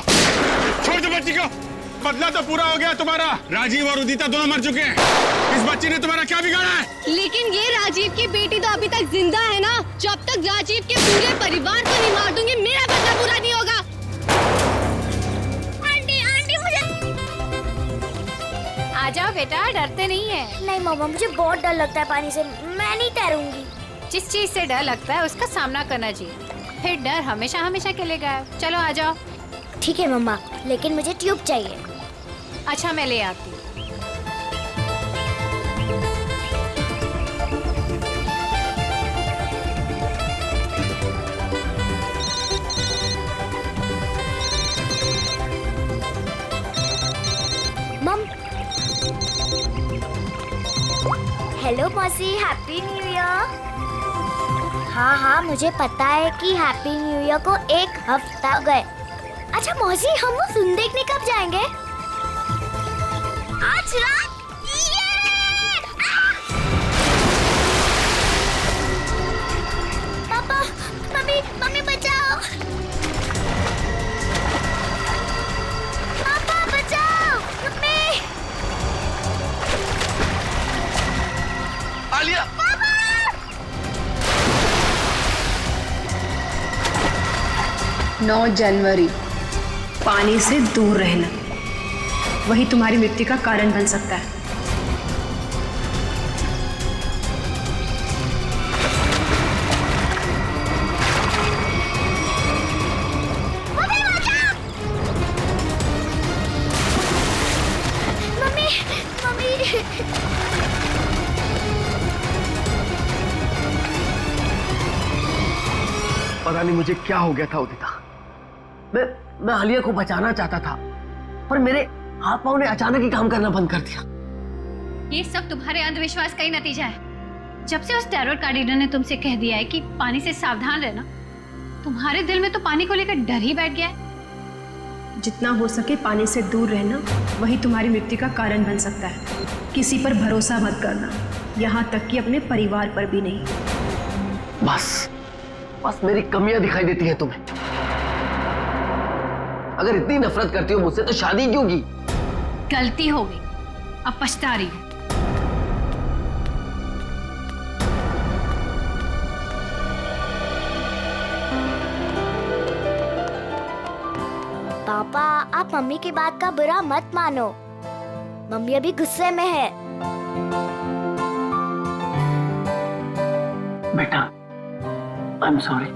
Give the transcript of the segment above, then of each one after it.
छोड़ दो बच्ची को। बदला तो पूरा हो गया तुम्हारा। राजीव और उदिता दोनों मर चुके हैं। इस बच्ची ने तुम्हारा क्या बिगाड़ा है? लेकिन ये राजीव की बेटी तो अभी तक जिंदा है ना। जब तक राजीव के पूरे परिवार को नहीं मार दूंगी मेरा बदला पूरा नहीं होगा। आंटी आंटी मुझे आ जाओ बेटा, डरते नहीं है। नहीं मम्मा, मुझे बहुत डर लगता है पानी से, मैं नहीं तैरूंगी। जिस चीज से डर लगता है उसका सामना करना चाहिए, फिर डर हमेशा हमेशा के लिए गायब। चलो आ जाओ। ठीक है मम्मा, लेकिन मुझे ट्यूब चाहिए। अच्छा मैं ले आती हूँ। मम, हेलो मौसी, हैप्पी न्यू ईयर। हाँ हाँ, मुझे पता है कि हैप्पी न्यू ईयर को 1 हफ्ता हो गए। अच्छा मौसी, हम वो फिल्म देखने कब जाएंगे? आज रात। पापा, मम्मी, मम्मी बचाओ। पापा बचाओ, मम्मी। आलिया। 9 जनवरी, पानी से दूर रहना वही तुम्हारी मृत्यु का कारण बन सकता है। Mummy, mummy. पता नहीं मुझे क्या हो गया था उदिता। मैं आलिया को बचाना चाहता था, पर मेरे हाथ पांव ने अचानक ही काम करना बंद कर दिया। ये सब तुम्हारे अंधविश्वास का ही नतीजा है। जब से उस टैरोट कार्ड रीडर ने तुमसे कह दिया है कि पानी से सावधान रहना, तुम्हारे दिल में तो पानी को लेकर डर ही बैठ गया है। जितना हो सके पानी से दूर रहना वही तुम्हारी मृत्यु का कारण बन सकता है। किसी पर भरोसा मत करना, यहाँ तक कि अपने परिवार पर भी नहीं। बस मेरी कमियां दिखाई देती हैं तुम्हें। अगर इतनी नफरत करती हो मुझसे तो शादी क्यों की? गलती हो गई, अब पछता रही हूँ। पापा, आप मम्मी की बात का बुरा मत मानो। मम्मी अभी गुस्से में है। बेटा, I am sorry,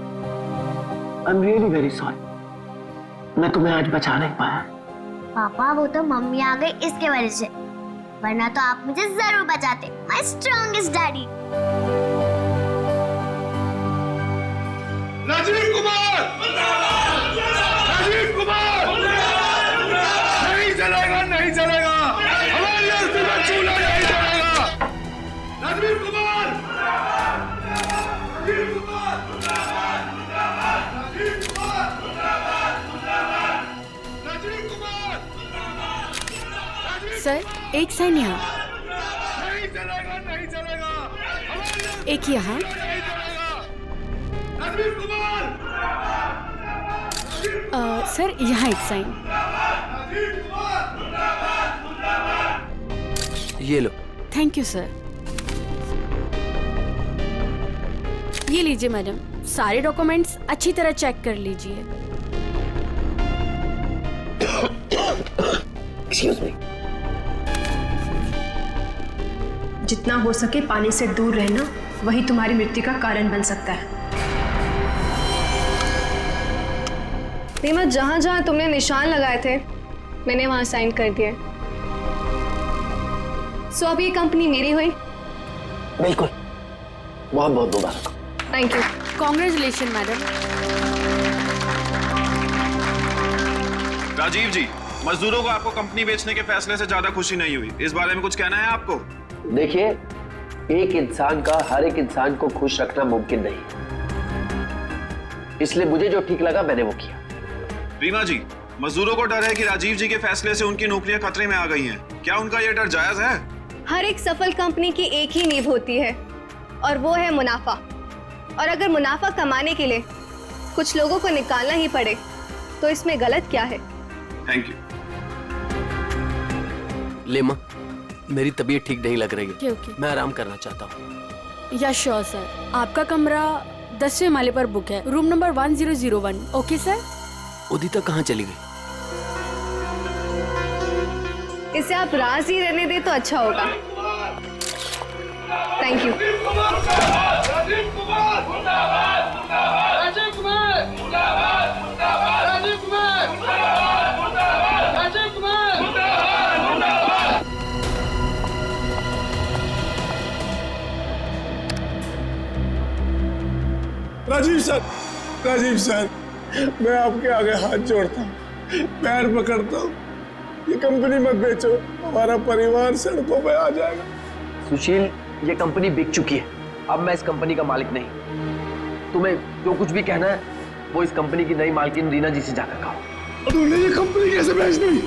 I am really very sorry. मैं तुम्हें आज बचा नहीं पाया। पापा, वो तो मम्मी आ गई इसके वजह से, वरना तो आप मुझे जरूर बचाते। My strongest daddy. Rajiv Kumar! Rajiv Kumar! नहीं चलेगा, नहीं चलेगा। हमारी अर्थी में चूल्हा नहीं चलेगा। राजीव कुमार! राजीव कुमार! राजीव कुमार! राजीव कुमार! सर, एक साइन यहाँ, नहीं चलेगा, नहीं चलेगा। हमारी अर्थी एक यहाँ। नहीं चलेगा। राजीव कुमार! सर यहाँ एक साइन। ये लो। Thank you sir. ये लीजिए मैडम, सारे डॉक्यूमेंट्स अच्छी तरह चेक कर लीजिए। Excuse me. जितना हो सके पानी से दूर रहना वही तुम्हारी मृत्यु का कारण बन सकता है। रीमा, जहाँ जहाँ तुमने निशान लगाए थे मैंने वहाँ साइन कर दिए। सो अब ये कंपनी मेरी हुई। बिल्कुल, बहुत बहुत मुबारक। Thank you. Congratulation madam. Rajiv ji, मजदूरों को आपको कंपनी बेचने के फैसले से ज्यादा खुशी नहीं हुई, इस बारे में कुछ कहना है आपको? देखिए, एक इंसान का हर एक इंसान को खुश रखना मुमकिन नहीं, इसलिए मुझे जो ठीक लगा मैंने वो किया। रीमा जी, मजदूरों को डर है कि राजीव जी के फैसले से उनकी नौकरियां खतरे में आ गई हैं। क्या उनका ये डर जायज है? हर एक सफल कंपनी की एक ही नींव होती है और वो है मुनाफा। और अगर मुनाफा कमाने के लिए कुछ लोगों को निकालना ही पड़े तो इसमें गलत क्या है? Thank you. ले माँ, मेरी तबीयत ठीक नहीं लग रही है। ओके। मैं आराम करना चाहता हूँ। या श्योर सर, आपका कमरा 10वें माले पर बुक है, room number 1001। Okay sir. Udita कहाँ चली गई? इसे आप राज ही रहने दे तो अच्छा होगा। Thank you. Rajiv Kumar Rajiv Kumar Rajiv Kumar Rajiv Kumar. Rajiv sir, मैं आपके आगे हाथ जोड़ता हूँ, पैर पकड़ता हूँ, ये कंपनी मत बेचो, हमारा परिवार सड़कों पे आ जाएगा। सुशील, ये कंपनी बिक चुकी है। अब मैं इस कंपनी का मालिक नहीं। तुम्हें जो कुछ भी कहना है वो इस कंपनी की नई मालकिन रीना जी से जाकर कहो। तूने ये कंपनी कैसे बेच दी?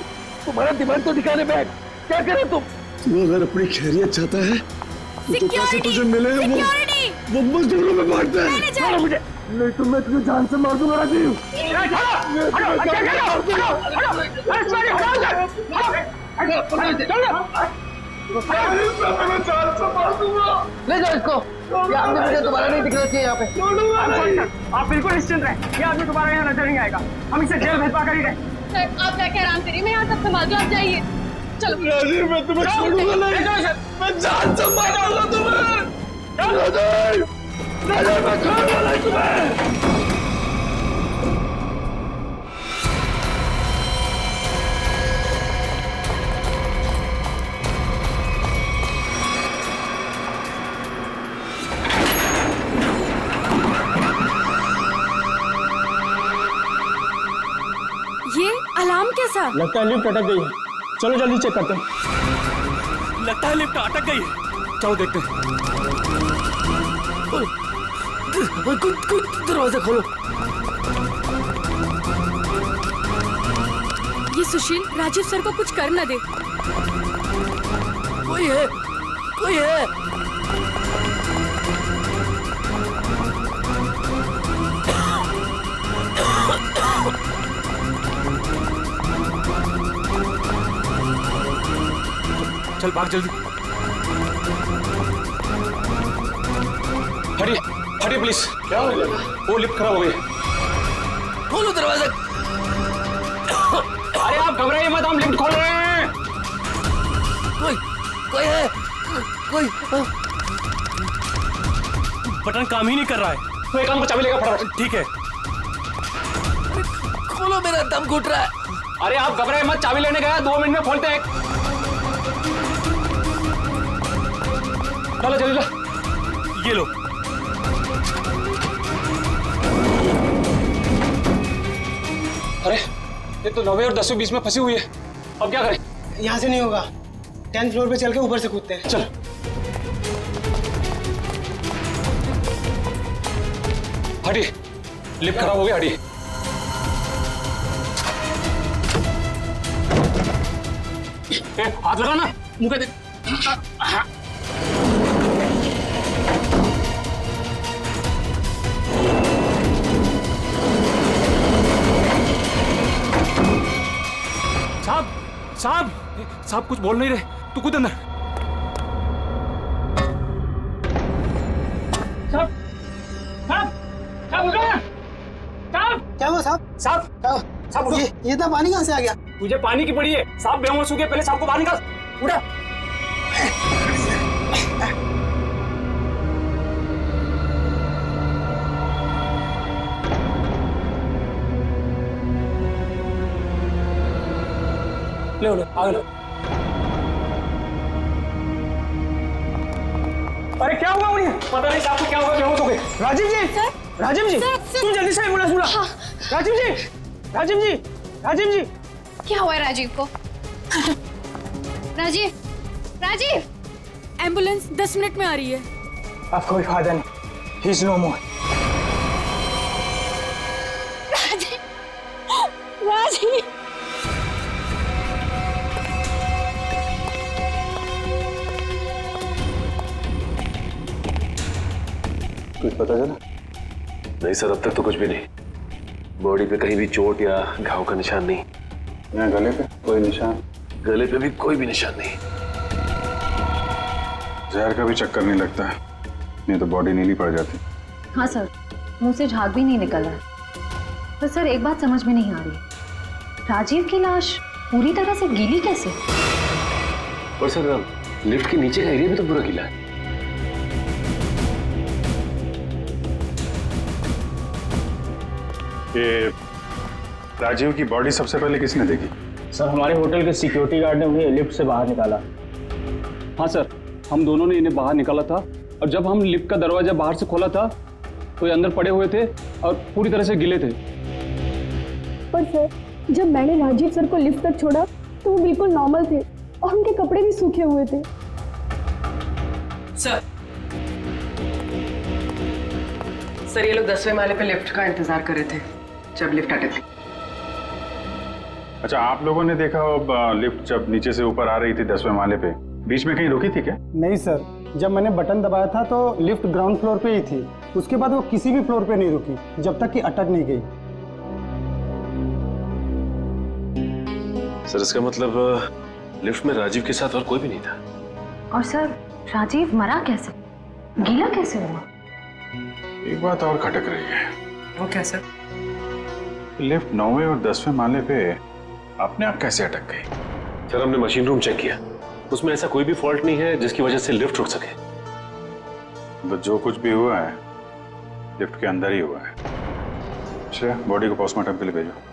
तुम्हारा दिमाग तो ठिकाने पे है। क्या करे तुम? तू अगर अपनी खैरियत चाहता है तो पैसे तुझे मिले वो मजदूरों में बांटते हैं। छोड़ो मुझे, नहीं तो मैं तुझे जान से मार दूंगा राजीव। ले जाओ इसको। ये आदमी मुझे दोबारा नहीं दिखना चाहिए यहाँ पे। आप बिल्कुल निश्चिंत रहें, ये आदमी दोबारा यहाँ नजर नहीं आएगा। हम इसे जेल भिजवा कर ही रहे। सर आप जाके आराम करिए, मैं यहाँ सब संभाल दूँ, आप जाइए। चलो राजीव, मैं तुम्हें छोड़ूंगा नहीं, मैं जान से मारूंगा तुम्हें। राजीव, राजीव, मैं छोड़ूंगा नहीं तुम्हें। ये अलार्म कैसा? लगता है लिफ्ट अटक गई है, चलो जल्दी चेक करते हैं। लगता है लिफ्ट अटक गई है, चलो देखते हैं। दरवाजा खोलो। ये सुशील राजीव सर को कुछ कर न दे। कोई है, कोई है। चल भाग जल्दी। हटिए हटिए प्लीज। क्या हो गया? वो लिफ्ट खराब हो गई। खोलो दरवाजा। अरे आप घबराइए मत, हम लिफ्ट खोल रहे हैं। कोई है, कोई। बटन काम ही नहीं कर रहा है। तो एक काम को चाबी लेगा फटाफट। ठीक है। खोलो, मेरा दम घुट रहा है। अरे आप घबराइए मत, चाबी लेने गया, 2 मिनट में खोलते हैं। चलो जल्दी लो, ये लो। अरे ये तो 9वीं और 10वीं बीच में फंसी हुई है, अब क्या करें? यहाँ से नहीं होगा, 10th फ्लोर पे चल के ऊपर से कूदते हैं। चल। हटिए, लिफ्ट खराब हो गया, हटिए। हाथ लगा ना मुंह पे। साहब साहब साहब कुछ बोल नहीं रहे, तू कूद अंदर। साहब साहब साहब उठो ना। साहब क्या हुआ साहब? साहब साहब उठो। ये इतना पानी कहाँ से आ गया? तुझे पानी की पड़ी है, साहब बेहोश हो गए, पहले साहब को बाहर निकाल। उठा। ले लो, आगे लो। अरे क्या हुआ उन्हें? पता नहीं साहब को क्या हुआ, बेहोश हो गए। राजीव जी, राजीव जी, तुम जल्दी से एम्बुलेंस बुला। राजीव जी, राजीव जी, राजीव जी। क्या हुआ है राजीव को? राजीव राजीव एम्बुलेंस 10 मिनट में आ रही है। अब कोई फायदा नहीं, ही इज नो मोर। राजीव कुछ पता चला? नहीं सर, अब तक तो कुछ भी नहीं। बॉडी पे कहीं भी चोट या घाव का निशान नहीं। यहाँ गले पे कोई निशान? गले पे भी कोई भी निशान नहीं। जहर का भी चक्कर नहीं लगता है, नहीं तो बॉडी नीली पड़ जाती। हाँ सर, मुंह से झाग भी नहीं निकला है। पर सर एक बात समझ में नहीं आ रही, राजीव की लाश पूरी तरह से गीली कैसे? और सर लिफ्ट के नीचे का एरिया भी तो पूरा गीला है। ये राजीव की बॉडी सबसे पहले किसने देखी? सर हमारे होटल के सिक्योरिटी गार्ड ने उन्हें लिफ्ट से बाहर निकाला। हाँ सर, हम दोनों ने इन्हें बाहर निकाला था और जब हम लिफ्ट का दरवाजा बाहर से खोला था तो ये अंदर पड़े हुए थे और पूरी तरह से गिले थे। पर सर, जब मैंने राजीव सर को लिफ्ट तक छोड़ा तो वो बिल्कुल नॉर्मल थे और उनके कपड़े भी सूखे हुए थे। सर ये लोग 10वें माले पे लिफ्ट का इंतजार कर रहे थे जब लिफ्ट अटक गई। अच्छा, आप लोगों ने देखा लिफ्ट जब नीचे से ऊपर आ रही थी 10वें माले पे, बीच में कहीं रुकी थी क्या? नहीं सर, जब मैंने बटन दबाया था तो लिफ्ट ग्राउंड फ्लोर पे ही थी। उसके बाद वो किसी भी फ्लोर पे नहीं रुकी जब तक कि अटक नहीं गई। सर इसका मतलब लिफ्ट में राजीव के साथ और कोई भी नहीं था। और सर राजीव मरा कैसे, गीला कैसे हुआ? एक बात और खटक रही है। वो क्या सर? लिफ्ट 9वें और 10वें माले पे अपने आप कैसे अटक गई? सर हमने मशीन रूम चेक किया, उसमें ऐसा कोई भी फॉल्ट नहीं है जिसकी वजह से लिफ्ट रुक सके। तो जो कुछ भी हुआ है लिफ्ट के अंदर ही हुआ है। अच्छा, बॉडी को पोस्टमार्टम के लिए भेजो।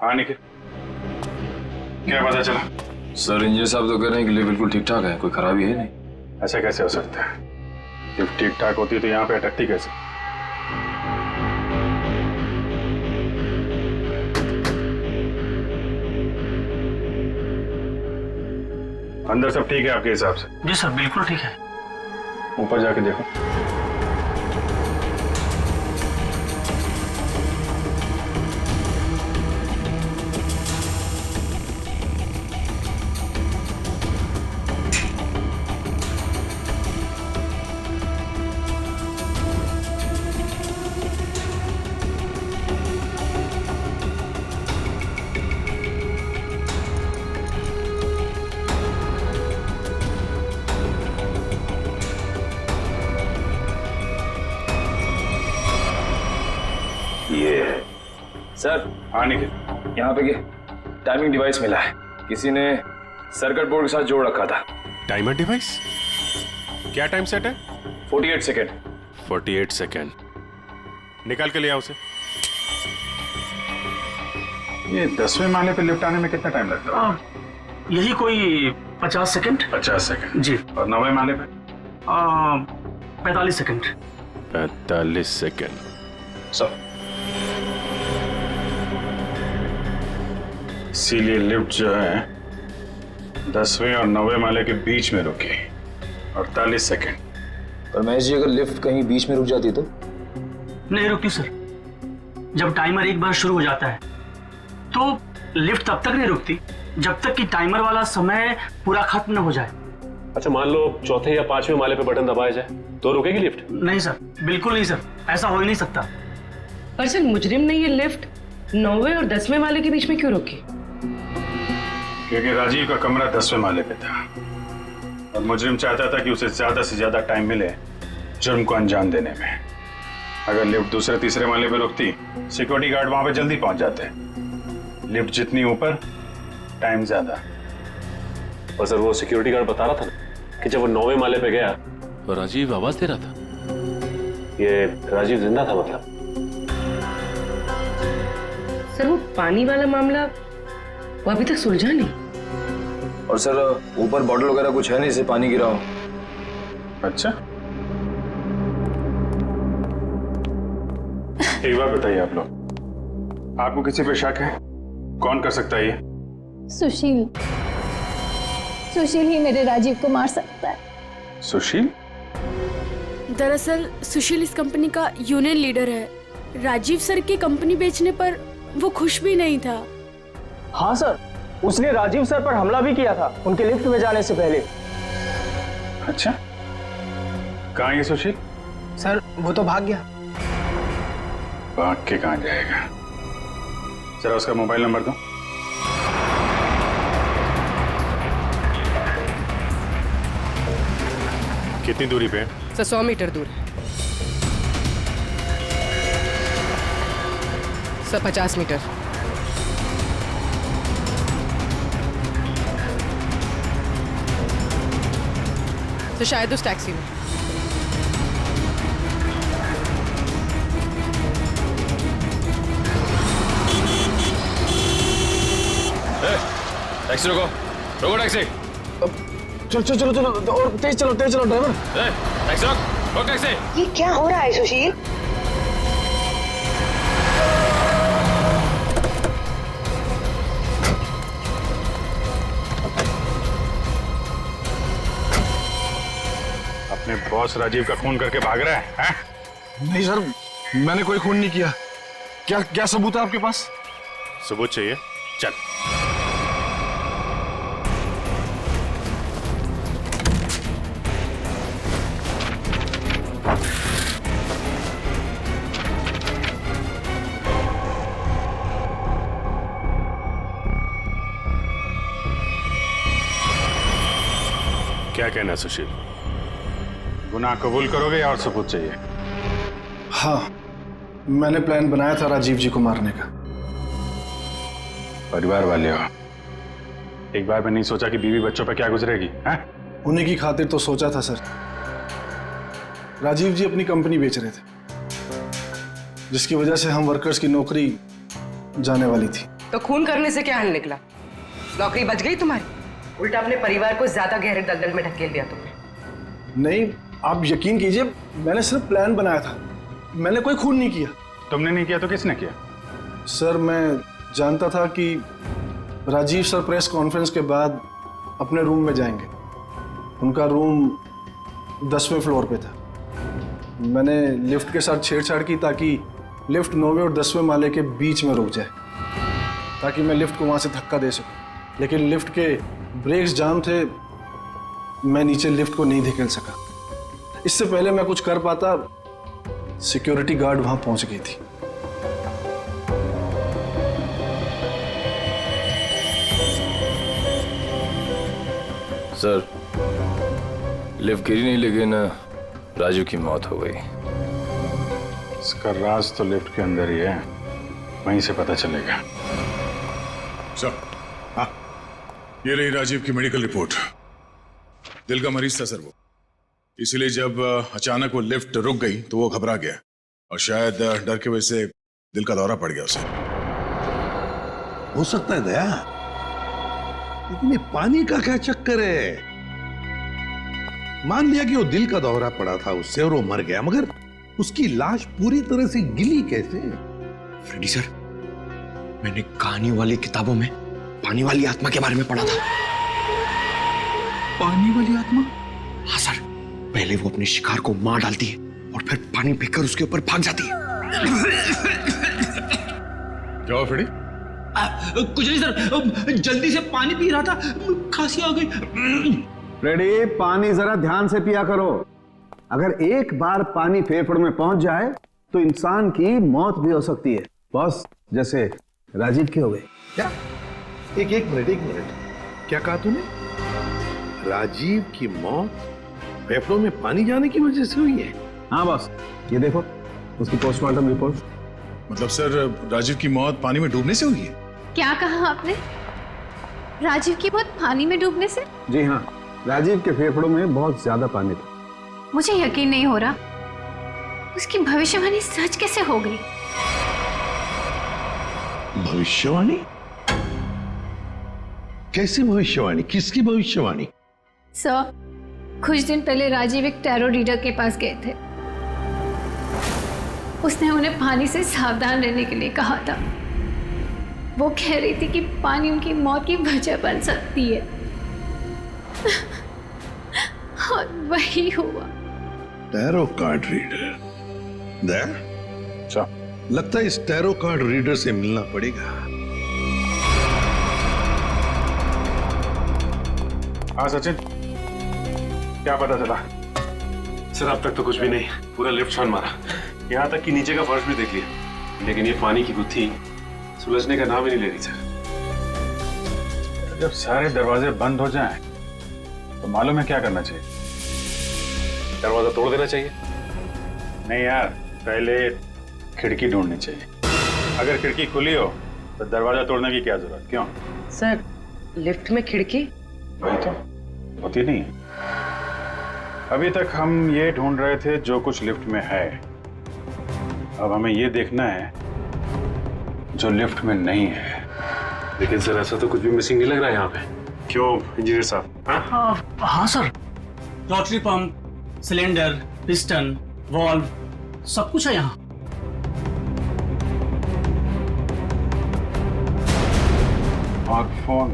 हाँ निखिल, क्या पता चला? सर इंजीनियर साहब तो कह रहे हैं कि लिफ्ट बिल्कुल ठीक ठाक है, कोई खराबी है नहीं। ऐसा कैसे हो सकता है? लिफ्ट ठीक ठाक होती तो यहाँ पे अटकती कैसे? अंदर सब ठीक है आपके हिसाब से? जी सर बिल्कुल ठीक है। ऊपर जाके देखो। सर हाँ निखिल, यहाँ पे टाइमिंग डिवाइस मिला है, किसी ने सर्किट बोर्ड के साथ जोड़ रखा था। Timer device? क्या टाइम सेट है? 48 सेकेंड। 48 सेकेंड। निकाल के ले आओ उसे। ये 10वें माले पे लिफ्ट आने में कितना टाइम लगता है? यही कोई 50 सेकंड। 50 सेकंड जी। और 9वें माले पे? 45 सेकंड। 45 सेकेंड। सर इसीलिए लिफ्ट जो है 10वें और 9वें माले के बीच में रुकी 48 सेकंड। पर महेश जी, अगर लिफ्ट कहीं बीच में रुक जाती तो? नहीं रुकती सर। जब टाइमर एक बार शुरू हो जाता है तो लिफ्ट तब तक नहीं रुकती जब तक कि टाइमर वाला समय पूरा खत्म न हो जाए। अच्छा मान लो चौथे या 5वें माले पे बटन दबाया जाए तो रुकेगी लिफ्ट? नहीं सर, बिल्कुल नहीं सर, ऐसा हो ही नहीं सकता। पर सर मुजरिम ने ये लिफ्ट 9वें और 10वें माले के बीच में क्यों रोकी? क्योंकि राजीव का कमरा 10वें माले पे था और मुजरिम चाहता था कि उसे ज्यादा से ज्यादा टाइम मिले जुर्म को अंजाम देने में। अगर लिफ्ट दूसरे तीसरे माले पे रुकती, सिक्योरिटी गार्ड वहां पे जल्दी पहुंच जाते। लिफ्ट जितनी ऊपर, टाइम ज्यादा। और सर वो सिक्योरिटी गार्ड बता रहा था ना कि जब वो 9वें माले पे गया तो राजीव आवाज दे रहा था। ये राजीव जिंदा था मतलब? सर वो पानी वाला मामला वो अभी तक सुलझा नहीं। और सर ऊपर बॉटल वगैरह कुछ है नहीं, इसे पानी गिराओ। अच्छा, एक बात बताइए आप लोग, आपको किसी पे शक है? कौन कर सकता है ये? सुशील ही मेरे राजीव को मार सकता है। सुशील? दरअसल सुशील इस कंपनी का यूनियन लीडर है। राजीव सर की कंपनी बेचने पर वो खुश भी नहीं था। हाँ सर, उसने राजीव सर पर हमला भी किया था उनके लिफ्ट में जाने से पहले। अच्छा, कहाँ है सुशील? सर वो तो भाग गया। भाग के कहाँ जाएगा? जरा उसका मोबाइल नंबर दो। कितनी दूरी पे है? सर 100 मीटर दूर है। Sir 50 metre. तो शायद उस टैक्सी में। टैक्सी रोको, रोको टैक्सी। चलो चलो चलो चलो और तेज चलो ड्राइवर। टैक्सी रोक टैक्सी। ये क्या हो रहा है सुशील? अपने बॉस राजीव का खून करके भाग रहा है? नहीं सर, मैंने कोई खून नहीं किया। क्या सबूत है आपके पास? सबूत चाहिए? चल। क्या कहना सुशील? गुनाह कबूल करोगे या और सबूत चाहिए? हाँ, मैंने प्लान बनाया था राजीव जी को मारने का। परिवार वाले हो, एक बार भी नहीं सोचा कि बीवी बच्चों पर क्या गुजरेगी? उन्हीं की खातिर तो सोचा था सर। राजीव जी अपनी कंपनी बेच रहे थे, जिसकी वजह से हम वर्कर्स की नौकरी जाने वाली थी। तो खून करने से क्या हल निकला? नौकरी बच गई तुम्हारी? उल्टा अपने परिवार को ज्यादा गहरे दलदल में ढकेल दिया तुमने। नहीं, आप यकीन कीजिए, मैंने सिर्फ प्लान बनाया था, मैंने कोई खून नहीं किया। तुमने नहीं किया तो किसने किया? सर मैं जानता था कि राजीव सर प्रेस कॉन्फ्रेंस के बाद अपने रूम में जाएंगे। उनका रूम 10वें फ्लोर पे था। मैंने लिफ्ट के साथ छेड़छाड़ की ताकि लिफ्ट 9वें और 10वें माले के बीच में रुक जाए, ताकि मैं लिफ्ट को वहाँ से धक्का दे सकूं। लेकिन लिफ्ट के ब्रेक्स जाम थे, मैं नीचे लिफ्ट को नहीं धकेल सका। इससे पहले मैं कुछ कर पाता, सिक्योरिटी गार्ड वहां पहुंच गई थी। सर, लिफ्ट गिरी नहीं, लेकिन राजू की मौत हो गई। इसका राज तो लिफ्ट के अंदर ही है, वहीं से पता चलेगा। सर, हाँ, ये रही राजीव की मेडिकल रिपोर्ट। दिल का मरीज था सर वो, इसीलिए जब अचानक वो लिफ्ट रुक गई तो वो घबरा गया और शायद डर की वजह से दिल का दौरा पड़ गया उसे। हो सकता है दया, लेकिन ये पानी का क्या चक्कर है? मान लिया कि वो दिल का दौरा पड़ा था उससे और वो मर गया, मगर उसकी लाश पूरी तरह से गिली कैसे? फ्रेडी सर, मैंने कहानी वाली किताबों में पानी वाली आत्मा के बारे में पढ़ा था। पानी वाली आत्मा? हाँ सर, पहले वो अपने शिकार को मार डालती है और फिर पानी फेंककर उसके ऊपर भाग जाती है। क्या हुआ फ्रेडी? कुछ नहीं सर, जल्दी से पानी पी रहा था, खांसी आ गई। फ्रेडी, पानी जरा ध्यान से पिया करो। अगर एक बार पानी फेफड़ों में पहुंच जाए तो इंसान की मौत भी हो सकती है, बॉस, जैसे राजीव की हो गई। क्या? एक मिनट, क्या कहा तूने? राजीव की मौत फेफड़ों में पानी जाने की वजह से हुई है? हाँ बॉस, ये देखो उसकी पोस्टमार्टम रिपोर्ट। मतलब सर, राजीव की मौत पानी में डूबने से हुई है? क्या कहा आपने? राजीव की मौत पानी में डूबने से? जी हाँ, राजीव के फेफड़ों में बहुत ज्यादा पानी था। मुझे यकीन नहीं हो रहा, उसकी भविष्यवाणी सच कैसे हो गई? भविष्यवाणी? कैसी भविष्यवाणी? किसकी भविष्यवाणी? सर, कुछ दिन पहले राजीव एक टैरो रीडर के पास गए थे। उसने उन्हें पानी से सावधान रहने के लिए कहा था। वो कह रही थी कि पानी उनकी मौत की वजह बन सकती है। और वही हुआ। टैरो कार्ड रीडर लगता है इस टैरो कार्ड रीडर से मिलना पड़ेगा। हाँ सचिन, क्या पता चला? सर अब तक तो कुछ भी नहीं, पूरा लिफ्ट छान मारा, यहाँ तक कि नीचे का फर्श भी देख लिया, लेकिन ये पानी की गुत्थी सुलझने का नाम ही नहीं ले रही सर। जब सारे दरवाजे बंद हो जाएं, तो मालूम है क्या करना चाहिए? दरवाजा तोड़ देना चाहिए। नहीं यार, पहले खिड़की ढूंढनी चाहिए। अगर खिड़की खुली हो तो दरवाजा तोड़ने की क्या जरूरत? क्यों सर, लिफ्ट में खिड़की? वही तो होती नहीं है। अभी तक हम ये ढूंढ रहे थे जो कुछ लिफ्ट में है, अब हमें ये देखना है जो लिफ्ट में नहीं है। लेकिन सर ऐसा तो कुछ भी मिसिंग नहीं लग रहा है यहाँ पे। क्यों इंजीनियर साहब? हाँ sir, rotary pump, cylinder, piston, valve, सब कुछ है यहाँ। और फोन।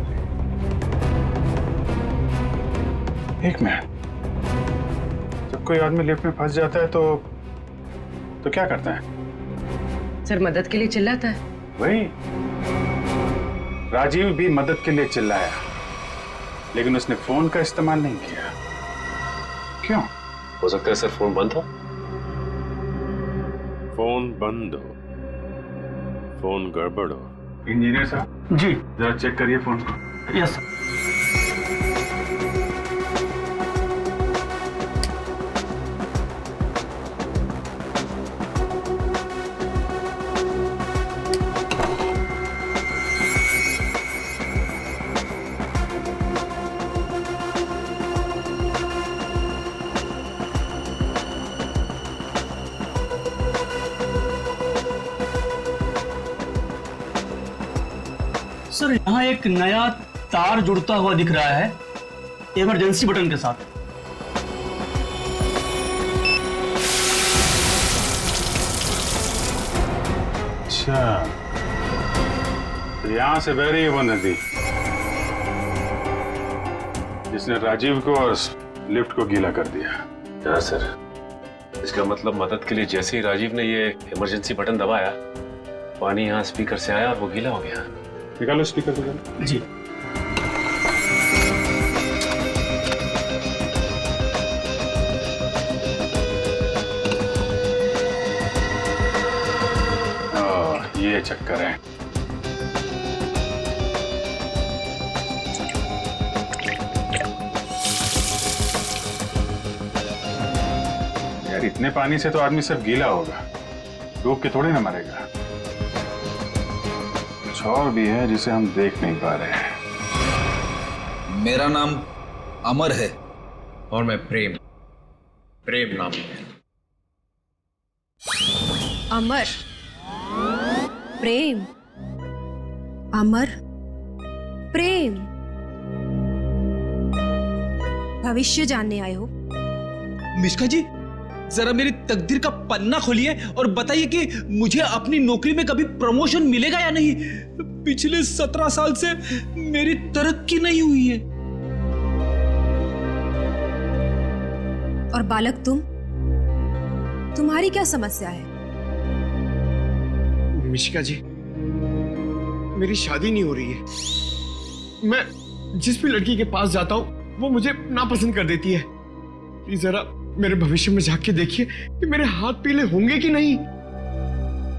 एक मिनट, जब कोई आदमी लिफ्ट में फंस जाता है तो क्या करता है? सर मदद के लिए चिल्लाता है। वही, राजीव भी मदद के लिए चिल्लाया, लेकिन उसने फोन का इस्तेमाल नहीं किया। क्यों? हो सकता है सर फोन बंद हो। फोन बंद हो, फोन गड़बड़ हो। इंजीनियर साहब जी, जरा चेक करिए फोन को। Yes sir. सर यहाँ एक नया तार जुड़ता हुआ दिख रहा है इमरजेंसी बटन के साथ। अच्छा, तो यहां से बह रही है वो नदी जिसने राजीव को और लिफ्ट को गीला कर दिया। हाँ सर, इसका मतलब मदद के लिए जैसे ही राजीव ने ये इमरजेंसी बटन दबाया, पानी यहाँ स्पीकर से आया और वो गीला हो गया। निकालो स्पीकर निकालो। जी। ये चक्कर है। यार इतने पानी से तो आदमी सब गीला होगा, डूब के थोड़ी ना मरेगा। कुछ और भी है जिसे हम देख नहीं पा रहे हैं। मेरा नाम अमर है और मैं प्रेम नाम है। अमर, प्रेम, अमर, प्रेम। भविष्य जानने आए हो? मिश्का जी, जरा मेरी तकदीर का पन्ना खोलिए और बताइए कि मुझे अपनी नौकरी में कभी प्रमोशन मिलेगा या नहीं। पिछले 17 साल से मेरी तरक्की नहीं हुई है। और बालक तुम्हारी क्या समस्या है? मिशिका जी, मेरी शादी नहीं हो रही है। मैं जिस भी लड़की के पास जाता हूँ वो मुझे नापसंद कर देती है। प्लीज जरा मेरे भविष्य में झांक के देखिए कि मेरे हाथ पीले होंगे कि नहीं।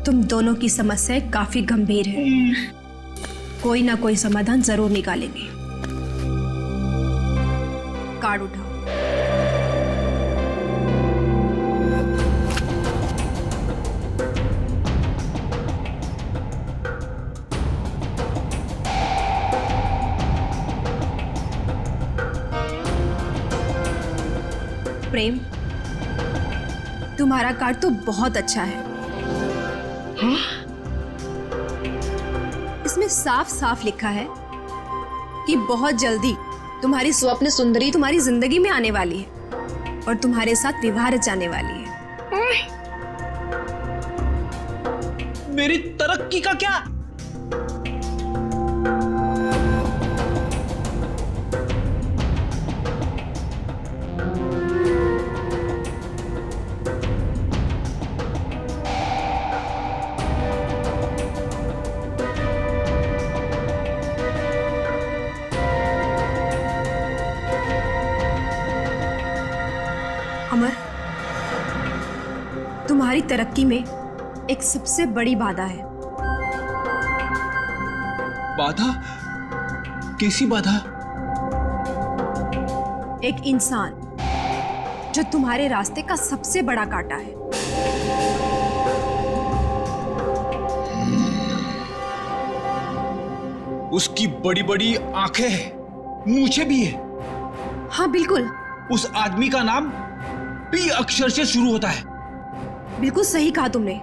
तुम दोनों की समस्याएं काफी गंभीर है, कोई ना कोई समाधान जरूर निकालेंगे। कार्ड उठाओ। प्रेम, तुम्हारा कार्ड तो बहुत अच्छा है। हाँ? इसमें साफ साफ लिखा है कि बहुत जल्दी तुम्हारी स्वप्न सुंदरी तुम्हारी जिंदगी में आने वाली है और तुम्हारे साथ विवाह रचाने वाली है। मेरी तरक्की का क्या? अमर, तुम्हारी तरक्की में एक सबसे बड़ी बाधा है। बाधा? कैसी बाधा? एक इंसान जो तुम्हारे रास्ते का सबसे बड़ा कांटा है। उसकी बड़ी बड़ी आंखें हैं, मूछें भी है। हाँ बिल्कुल। उस आदमी का नाम पी अक्षर से शुरू होता है। बिल्कुल सही कहा तुमने,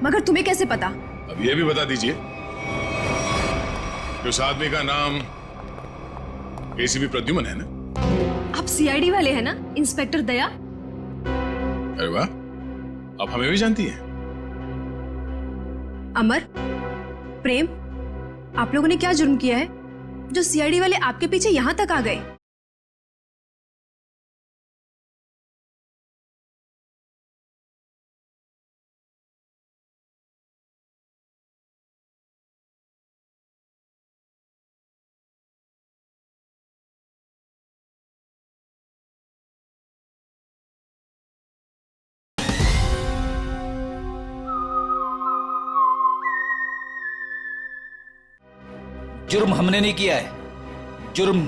मगर तुम्हें कैसे पता? अब ये भी बता दीजिए कि उस आदमी का नाम एसीपी प्रद्युमन है ना? आप सीआईडी वाले हैं ना, इंस्पेक्टर दया? अरे वाह, आप हमें भी जानती हैं। अमर, प्रेम, आप लोगों ने क्या जुर्म किया है जो सीआईडी वाले आपके पीछे यहां तक आ गए? जुर्म हमने नहीं किया है, जुर्म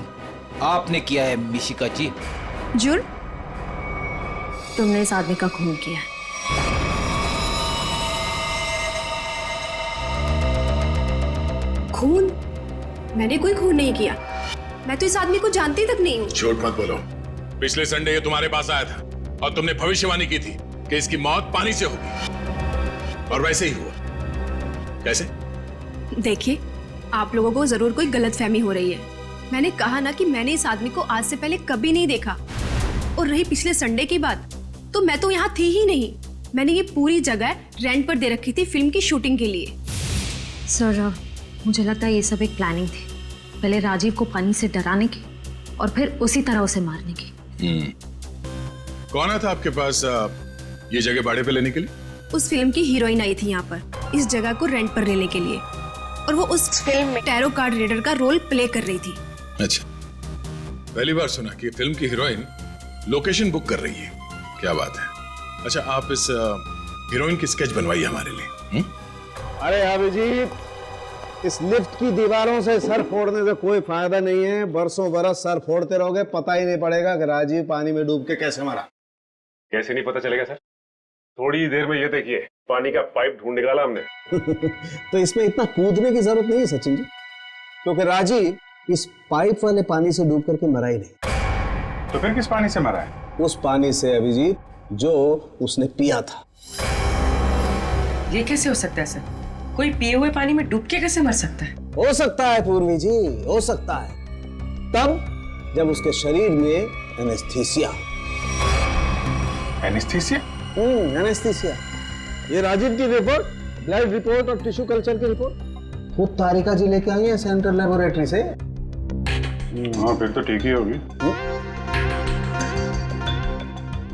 आपने किया है मिशिका जी। जुर्म? तुमने इस आदमी का खून किया है। खून? मैंने कोई खून नहीं किया। मैं तो इस आदमी को जानती तक नहीं हूँ। झूठ मत बोलो। पिछले संडे ये तुम्हारे पास आया था और तुमने भविष्यवाणी की थी कि इसकी मौत पानी से होगी, और वैसे ही हुआ। कैसे? देखिए, आप लोगों को जरूर कोई गलतफहमी हो रही है। मैंने कहा ना कि मैंने इस आदमी को आज से पहले कभी नहीं देखा। और रही पिछले संडे की बात, तो मैं तो यहाँ थी ही नहीं। मैंने ये पूरी जगह रेंट पर दे रखी थी फिल्म की शूटिंग के लिए। सर, मुझे लगता है ये सब एक प्लानिंग थी, पहले राजीव को पानी से डराने की और फिर उसी तरह उसे मारने की। कौन आया था आपके पास ये जगह भाड़े पे लेने के लिए? उस फिल्म की हीरोइन आई थी यहाँ पर इस जगह को रेंट पर लेने के लिए, और वो उस फिल्म में टैरो कार्ड रीडर का रोल प्ले कर रही थी। अच्छा, पहली बार सुना कि फिल्म की हीरोइन लोकेशन बुक कर रही है। क्या बात है। अच्छा, आप इस हीरोइन की स्केच बनवाइए हमारे लिए। अरे अभिजीत, इस लिफ्ट की दीवारों से सर फोड़ने से कोई फायदा नहीं है। बरसों बरस सर फोड़ते रहोगे, पता ही नहीं पड़ेगा कि राजीव पानी में डूब के कैसे मरा। कैसे नहीं पता चलेगा सर? थोड़ी देर में ये देखिए, पानी का पाइप ढूंढ निकाला हमने। तो इसमें इतना कूदने की जरूरत नहीं है सचिन जी, क्योंकि राजीव इस पाइप वाले पानी से डूब करके मरा ही नहीं। तो फिर किस पानी से मरा है? उस पानी से अभिजीत जो उसने पिया था। ये कैसे हो सकता है सर? कोई पिए हुए पानी में डूब के कैसे मर सकता है? हो सकता है पूर्वी जी, हो सकता है, तब जब उसके शरीर में एनेस्थीसिया। एनेस्थीसिया? एनेस्थीसिया। ये राजीव की रिपोर्ट, ब्लड रिपोर्ट और टिश्यू कल्चर की रिपोर्ट खुद तारिका जी लेके आई है सेंट्रल लेबोरेटरी से। हाँ, फिर तो ठीक ही होगी।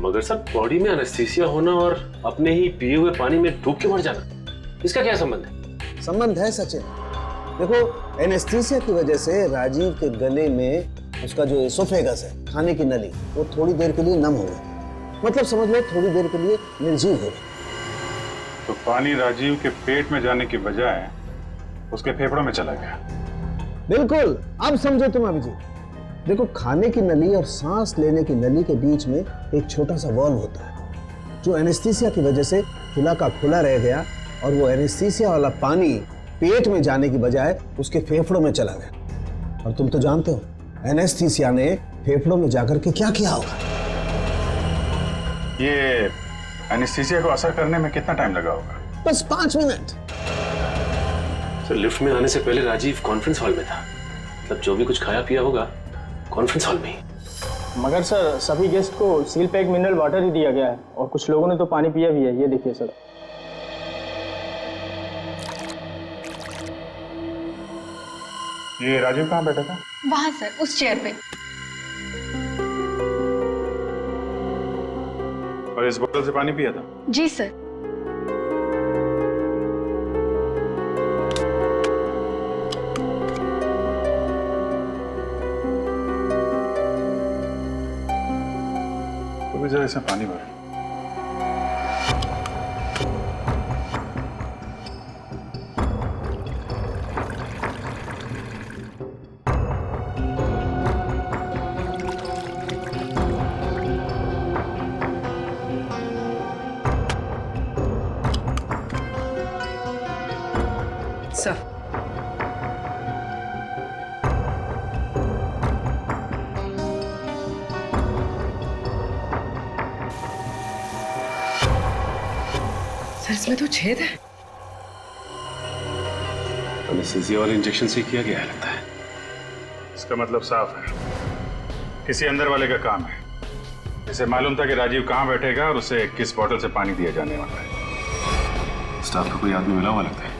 मगर सर, बॉडी में एनेस्थीसिया होना और अपने ही पिए हुए पानी में डूब के मर जाना, इसका क्या संबंध है? संबंध है सचिन। देखो, एनेस्थीसिया की वजह से राजीव के गले में उसका जो एसोफेगस है, खाने की नली, वो थोड़ी देर के लिए नम हो गई। मतलब समझ लो थोड़ी देर के लिए निर्जीव हो गई। तो पानी राजीव के पेट में जाने की बजाय उसके फेफड़ों में चला गया। बिल्कुल, अब समझो तुम अभिजीत। देखो, खाने की नली और सांस लेने की नली के बीच में एक छोटा सा वॉल्व होता है, जो एनेस्थीसिया की वजह से खुला का खुला रह गया, और वो एनेस्थीसिया वाला पानी पेट में जाने की बजाय उसके फेफड़ों में चला गया। और तुम तो जानते हो एनेस्थीसिया ने फेफड़ों में जाकर के क्या किया होगा। ये एनेस्थीसिया को असर करने में कितना टाइम लगा होगा? बस 5 मिनट। सर, लिफ्ट में आने से पहले राजीव कॉन्फ्रेंस हॉल में था। मतलब जो भी कुछ खाया पिया होगा कॉन्फ्रेंस हॉल में ही। मगर सर, सभी गेस्ट को सील पैक मिनरल वाटर ही दिया गया है, और कुछ लोगों ने तो पानी पिया भी है। ये देखिए सर। ये राजीव कहाँ बैठा था? वहां सर, उस चेयर पे। और इस बोतल से पानी पिया था? जी सर। तो वजह से पानी भर। सर सर इसमें तो छेद है। एनेस्थीसिया वाले इंजेक्शन से किया गया है लगता है। इसका मतलब साफ है, किसी अंदर वाले का काम है। इसे मालूम था कि राजीव कहाँ बैठेगा और उसे किस बोतल से पानी दिया जाने वाला है। स्टाफ का कोई आदमी मिला हुआ लगता है।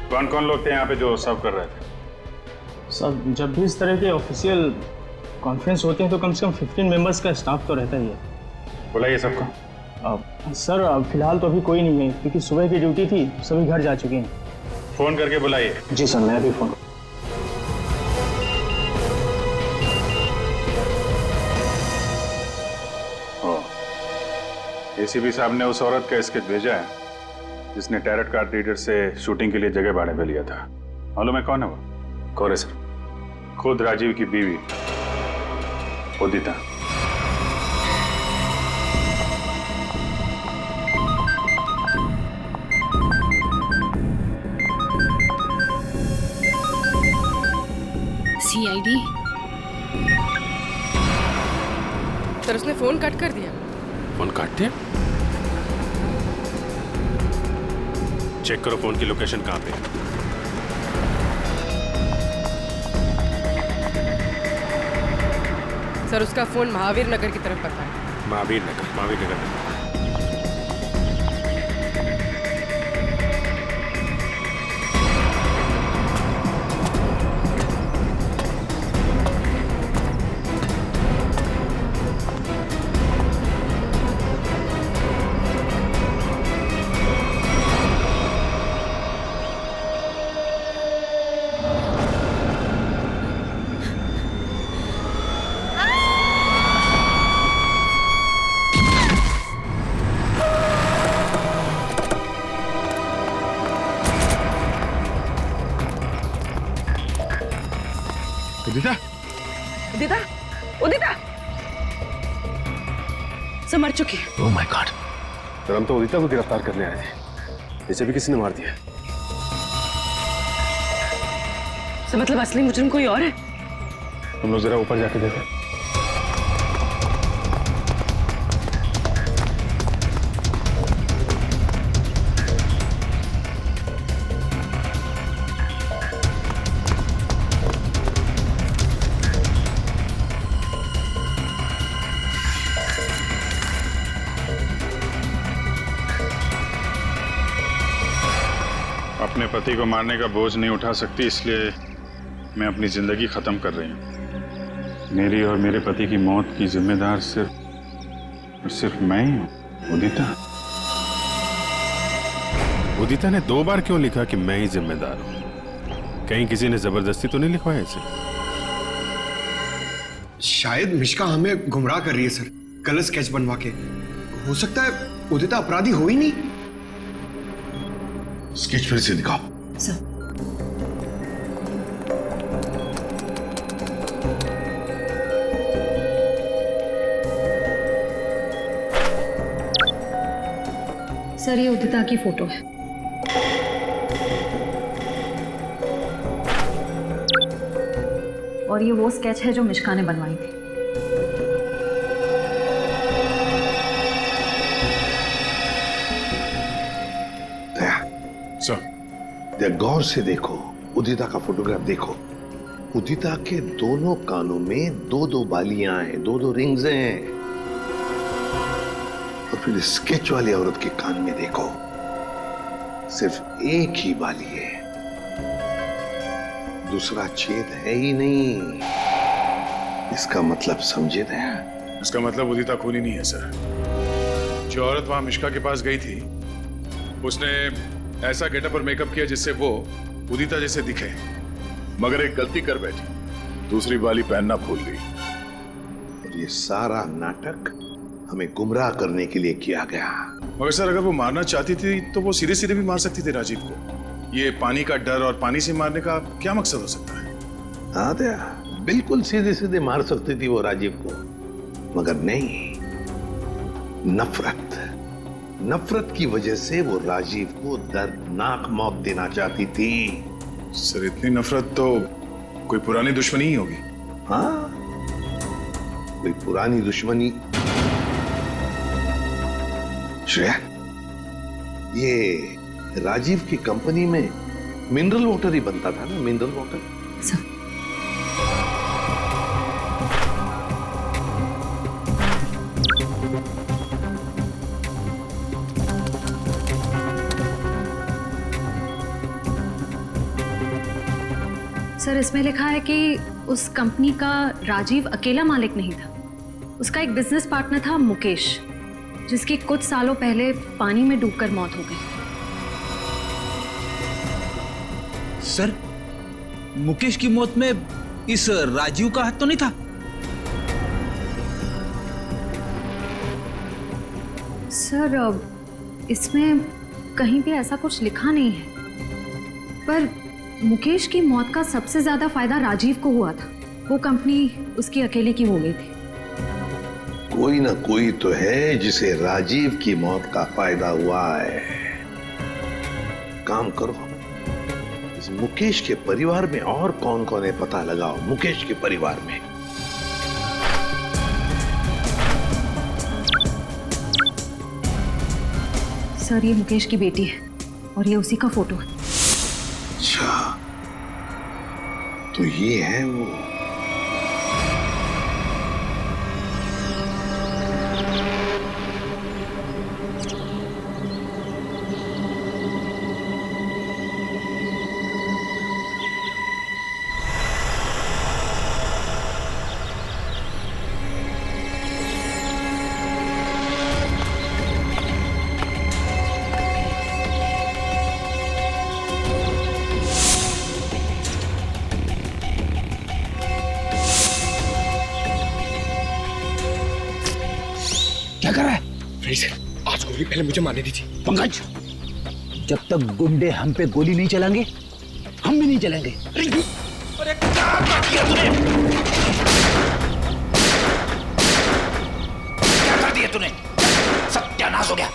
कौन कौन लोग थे यहाँ पे जो सर्व कर रहे थे? सब जब भी इस तरह के ऑफिशियल कॉन्फ्रेंस होते हैं तो कम से कम 15 मेंबर्स का स्टाफ तो रहता ही है। बुलाइए सबको। सर फिलहाल तो अभी कोई नहीं है क्योंकि सुबह की ड्यूटी थी, सभी घर जा चुके हैं। फोन करके बुलाइए। जी सर, मैं अभी फोन। एसीपी साहब ने उस औरत का स्केच भेजा है जिसने टैरट कार्ड रीडर से शूटिंग के लिए जगह भाड़े पे लिया था। मालूम है कौन है वो? कौन है सर? खुद राजीव की बीवी उदिता। सीआईडी। सर उसने फोन कट कर दिया। फोन काट दिया? चेक करो फोन की लोकेशन कहाँ पे। सर उसका फोन महावीर नगर की तरफ पता है। महावीर नगर। उदिता, उदिता, उदिता सर मर चुकी है। Oh my God. सर हम तो उदिता को गिरफ्तार करने आए थे, इसे भी किसी ने मार दिया। सर मतलब असली मुजरिम कोई और है? हम लोग जरा ऊपर जाके देखें। अपने पति को मारने का बोझ नहीं उठा सकती, इसलिए मैं अपनी जिंदगी खत्म कर रही हूँ। मेरी और मेरे पति की मौत की जिम्मेदार सिर्फ मैं ही हूँ। उदिता ने 2 बार क्यों लिखा कि मैं ही जिम्मेदार हूँ? कहीं किसी ने जबरदस्ती तो नहीं लिखवाया इसे? शायद मिश्का हमें गुमराह कर रही है सर, गलत स्केच बनवा के। हो सकता है उदिता अपराधी हो ही नहीं। स्केच फिर से दिखाओ। सर सर ये उदिता की फोटो है। और ये वो स्केच है जो मिश्का ने बनवाई थी। दया गौर से देखो, उदिता का फोटोग्राफ देखो। उदिता के दोनों कानों में 2-2 बालियां हैं, 2-2 रिंग्स हैं। और फिर स्केच वाली औरत के कान में देखो, सिर्फ एक ही बाली है, दूसरा छेद है ही नहीं। इसका मतलब समझे दया? इसका मतलब उदिता खूनी नहीं है सर। जो औरत वहां मिश्का के पास गई थी उसने ऐसा गेटअप और मेकअप किया जिससे वो उदिता जैसे दिखे, मगर एक गलती कर बैठी, दूसरी बाली पहनना भूल गई। ये सारा नाटक हमें गुमराह करने के लिए किया गया। मगर सर अगर वो मारना चाहती थी तो वो सीधे सीधे भी मार सकती थी राजीव को। ये पानी का डर और पानी से मारने का क्या मकसद हो सकता है? हाँ दया, बिल्कुल सीधे सीधे मार सकती थी वो राजीव को, मगर नहीं, नफरत की वजह से वो राजीव को दर्दनाक मौत देना चाहती थी। सर इतनी नफरत तो कोई पुरानी दुश्मनी ही होगी। हाँ, कोई पुरानी दुश्मनी। श्रेया, ये राजीव की कंपनी में मिनरल वाटर ही बनता था ना, मिनरल वाटर। सर इसमें लिखा है कि उस कंपनी का राजीव अकेला मालिक नहीं था, उसका एक बिजनेस पार्टनर था मुकेश, जिसकी कुछ सालों पहले पानी में डूबकर मौत हो गई। सर, मुकेश की मौत में इस राजीव का हाथ तो नहीं था? सर इसमें कहीं भी ऐसा कुछ लिखा नहीं है, पर मुकेश की मौत का सबसे ज्यादा फायदा राजीव को हुआ था। वो कंपनी उसकी अकेले की हो गई थी। कोई ना कोई तो है जिसे राजीव की मौत का फायदा हुआ है। काम करो, इस मुकेश के परिवार में और कौन कौन है पता लगाओ। मुकेश के परिवार में सर ये मुकेश की बेटी है और ये उसी का फोटो है। अच्छा, तो ये है वो। क्या कर रहा है? नहीं सर, आज गोली पहले मुझे मारने दीजिए। पंकज, जब तक गुंडे हम पे गोली नहीं चलाएंगे, हम भी नहीं चलेंगे। अरे क्या किया तूने? क्या कर दिया तूने? सत्यानाश हो गया।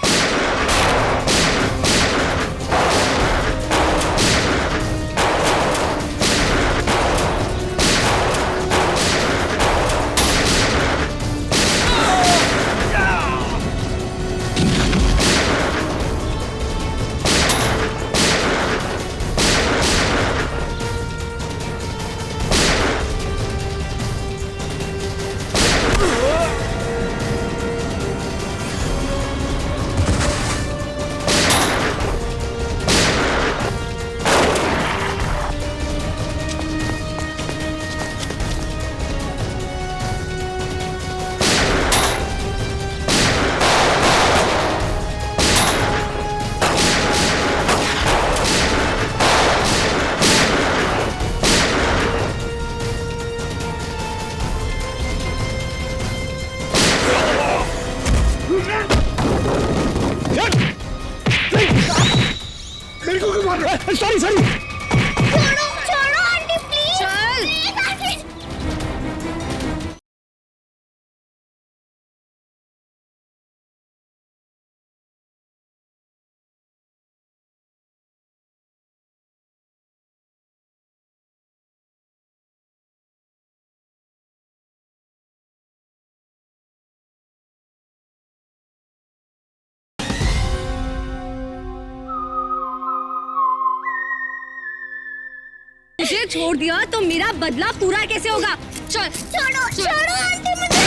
Sorry sorry. छोड़ो छोड़ो आंटी प्लीज। चल प्लीज आंटी। मुझे छोड़ दिया तो मेरा बदला पूरा कैसे होगा? चल छोड़ो छोड़ो आंटी मुझे।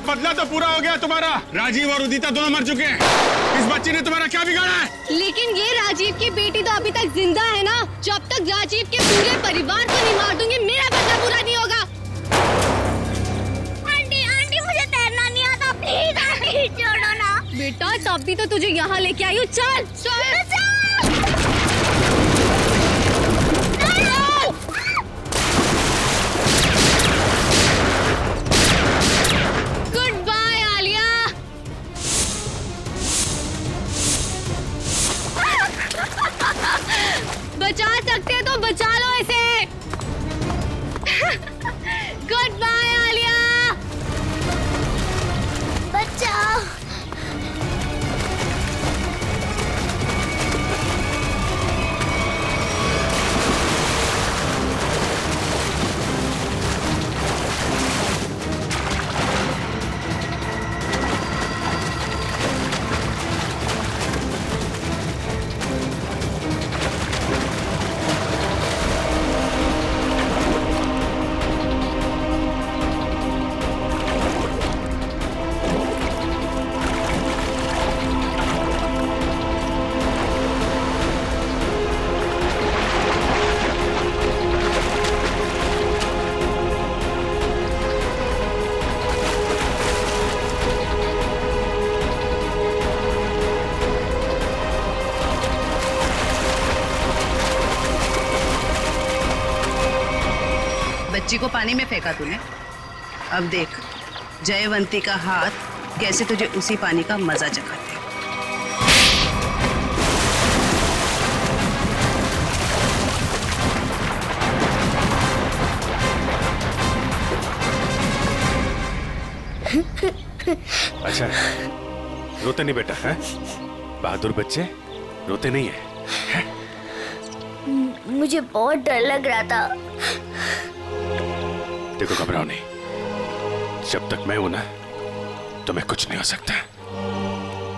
बदला तो पूरा हो गया तुम्हारा। राजीव और उदिता दोनों मर चुके हैं। इस बच्ची ने तुम्हारा क्या बिगाड़ा है? लेकिन ये राजीव की बेटी तो अभी तक जिंदा है ना। जब तक राजीव के पूरे परिवार को नहीं मार दूंगी मेरा बदला पूरा नहीं होगा। आंटी आंटी मुझे तैरना नहीं आता, प्लीज आंटी छोड़ो ना। बेटा तब भी तो तुझे यहाँ लेके आई हूँ। चल चल गुड बाय आलिया। बचा सकते हैं तो बचा लो इसे। Good bye Alia. बचाओ। बच्ची को पानी में फेंका तूने। अब देख जयवंती का हाथ कैसे तुझे उसी पानी का मजा चखाते। अच्छा रोते नहीं बेटा है? बहादुर बच्चे रोते नहीं है? मुझे बहुत डर लग रहा था। देखो घबराओ नहीं, जब तक मैं हूं ना तुम्हें कुछ नहीं हो सकता।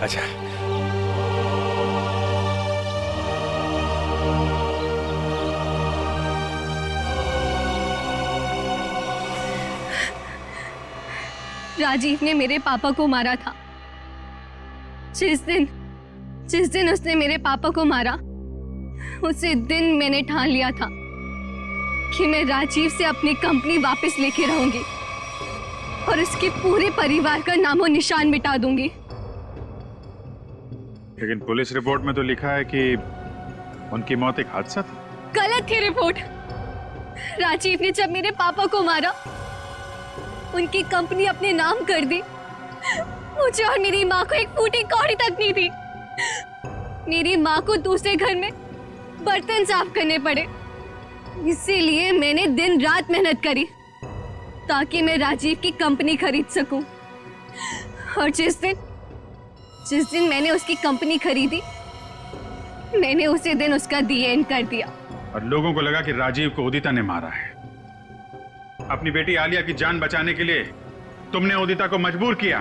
अच्छा राजीव ने मेरे पापा को मारा था। जिस दिन उसने मेरे पापा को मारा उसी दिन मैंने ठान लिया था कि मैं राजीव से अपनी कंपनी वापस लेके रहूंगी और उसके पूरे परिवार का नामो निशान मिटा दूंगी। लेकिन पुलिस रिपोर्ट में तो लिखा है कि उनकी मौत एक हादसा था। गलत थी रिपोर्ट। राजीव ने जब मेरे पापा को मारा उनकी कंपनी अपने नाम कर दी। मुझे और मेरी माँ को एक फूटी कौड़ी तक नहीं थी। मेरी माँ को दूसरे घर में बर्तन साफ करने पड़े। इसीलिए मैंने दिन रात मेहनत करी ताकि मैं राजीव की कंपनी खरीद सकूं। और जिस दिन मैंने उसकी कंपनी खरीदी मैंने उसी दिन उसका दी एंड कर दिया। और लोगों को लगा कि राजीव को उदिता ने मारा है। अपनी बेटी आलिया की जान बचाने के लिए तुमने उदिता को मजबूर किया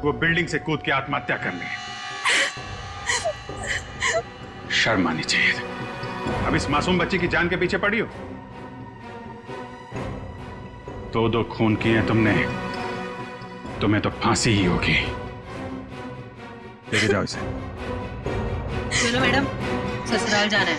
वो बिल्डिंग से कूद के आत्महत्या करने। शर्म आनी चाहिए। अब इस मासूम बच्ची की जान के पीछे पड़ी हो। दो खून किए तुमने, तुम्हें तो फांसी ही होगी। लेके जाओ इसे। चलो मैडम ससुराल जाना है।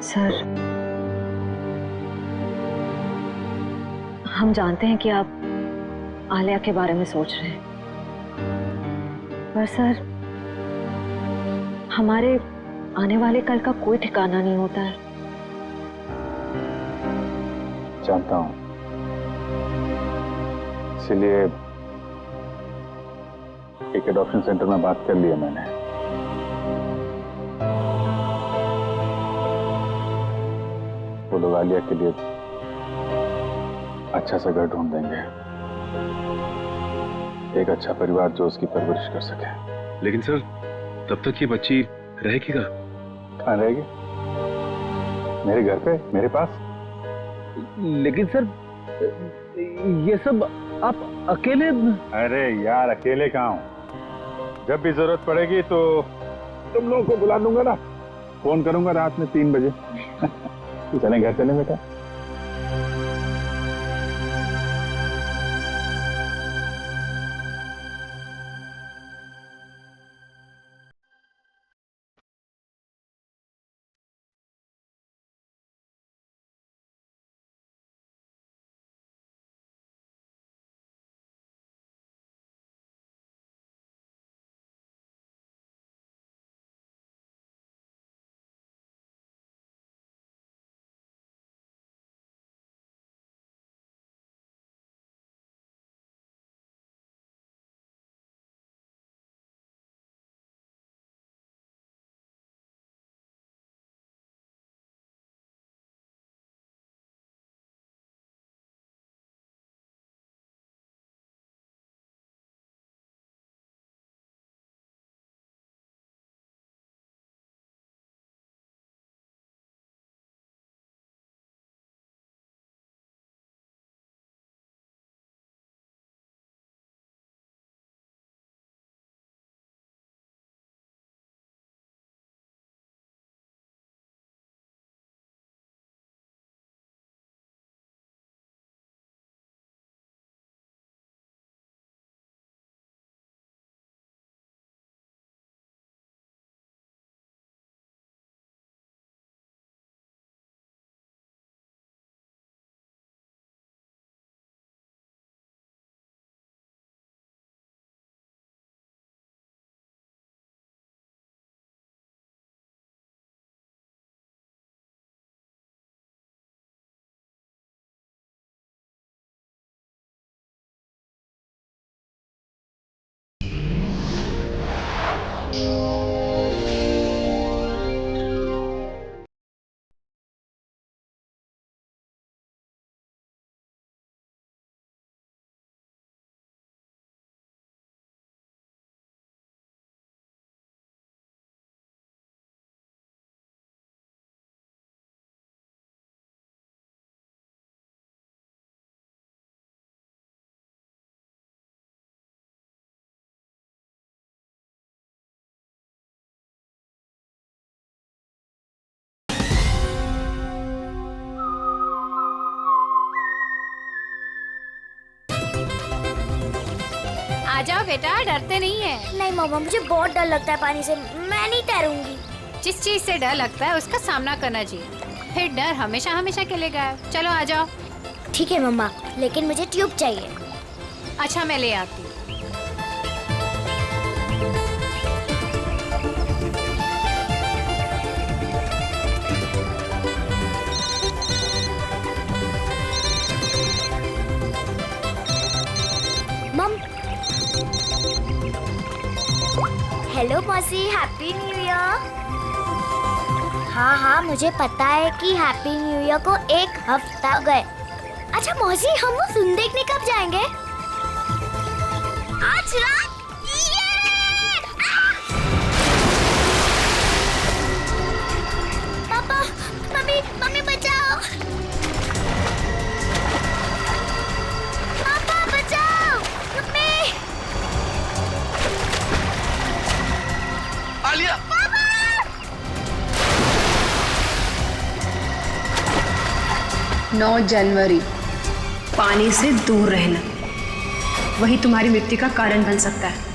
सर, हम जानते हैं कि आप आलिया के बारे में सोच रहे हैं, पर सर हमारे आने वाले कल का कोई ठिकाना नहीं होता है। जानता हूं, इसीलिए एक एडॉप्शन सेंटर में बात कर लिया मैंने। वो लोग आलिया के लिए अच्छा सा घर ढूंढ देंगे, एक अच्छा परिवार जो उसकी परवरिश कर सके। लेकिन सर तब तक ये बच्ची रहेगी कहाँ रहेगी? मेरे घर पे, मेरे पास। लेकिन सर ये सब आप अकेले? अरे यार अकेले कहाँ हूँ, जब भी जरूरत पड़ेगी तो तुम लोगों को बुला दूंगा ना, फोन करूंगा रात में 3 बजे। चलें घर चलें बेटा। आ जाओ बेटा, डरते नहीं है। नहीं मम्मा, मुझे बहुत डर लगता है पानी से, मैं नहीं तैरूंगी। जिस चीज से डर लगता है उसका सामना करना चाहिए, फिर डर हमेशा हमेशा के लिए गायब। चलो आ जाओ। ठीक है मम्मा, लेकिन मुझे ट्यूब चाहिए। अच्छा मैं ले आती हूँ। हेलो मौसी, हैप्पी न्यू ईयर। हाँ हाँ, मुझे पता है कि हैप्पी न्यू ईयर को 1 हफ्ता हो गए। अच्छा मौसी, हम वो फिल्म देखने कब जाएंगे? आज रात। पापा, मम्मी, मम्मी बचाओ। पापा बचाओ, मम्मी। आलिया। 9 जनवरी, पानी से दूर रहना वही तुम्हारी मृत्यु का कारण बन सकता है।